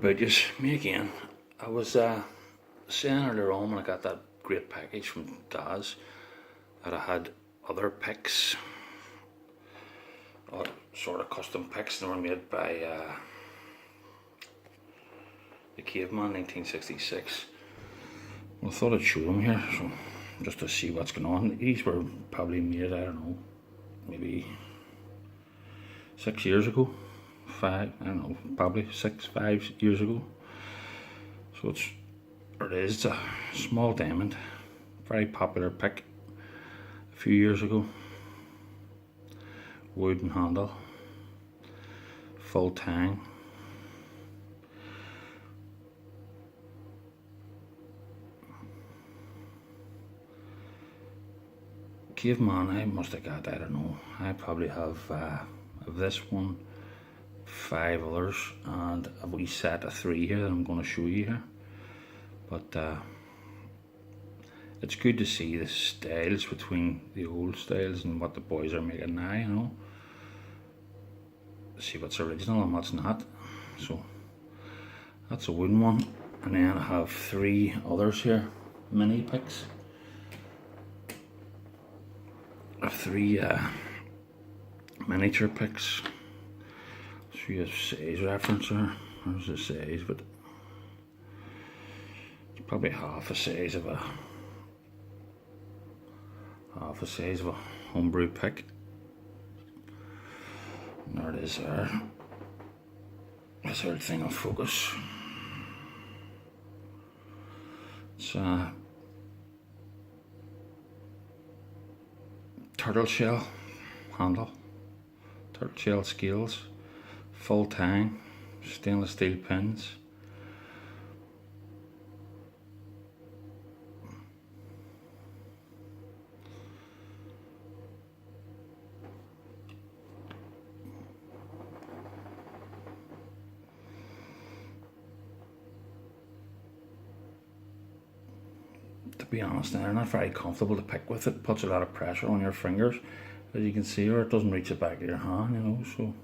But just me again. I was saying earlier on when I got that great package from Daz that I had other picks, sort of custom picks that were made by the Caveman 1966. Well, I thought I'd show them here, so just to see what's going on. These were probably made, I don't know, maybe 6 years ago. 5, I don't know, probably 5 years ago. So it's a small diamond, very popular pick a few years ago. Wooden handle, full tang. Caveman, I must have got, I don't know, I probably have of this one 5 others and a wee set of 3 here that I'm going to show you here. But it's good to see the styles between the old styles and what the boys are making now, you know. See what's original and what's not. So that's a wooden one, and then I have 3 others here, mini picks. I have 3 miniature picks. So you have size reference there. There's the size, but it's probably half a size of a homebrew pick. And there it is there. That's everything on focus. It's a turtle shell handle, turtle shell scales, full tang, stainless steel pins. To be honest, they're not very comfortable to pick with. It puts a lot of pressure on your fingers, as you can see, or it doesn't reach the back of your hand, you know. So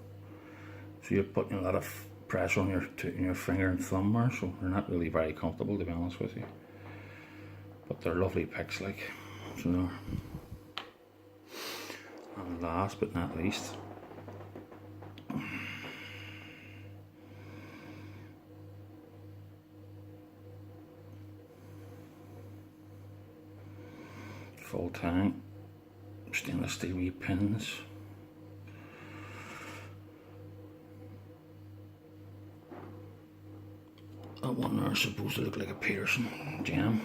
you're putting a lot of pressure on your finger and thumb there, so they're not really very comfortable, to be honest with you. But they're lovely picks, like, so they're. And last but not least, full tang, stainless steel wee pins. That one there is supposed to look like a Peterson gem.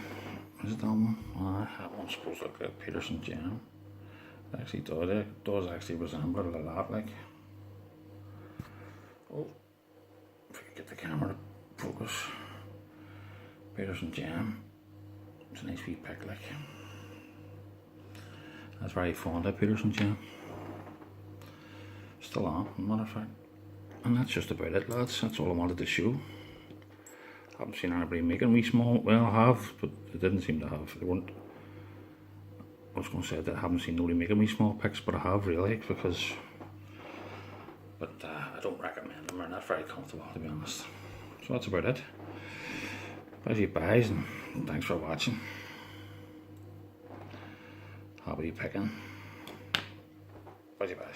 Is it that one? That one's supposed to look like a Peterson gem. It actually does. It does actually resemble it a lot, like. Oh, if I could get the camera to focus. Peterson gem. It's a nice wee pick, like. That's very fond of Peterson gem. Still on, as a matter of fact. And that's just about it, lads. That's all I wanted to show. I haven't seen anybody making wee small, well, I have, but they didn't seem to have, they weren't, I was going to say that I haven't seen nobody making wee small picks, but I have really, because, but I don't recommend them, they're not very comfortable, to be honest. So that's about it. As you guys, and thanks for watching. Happy picking. Bye, guys.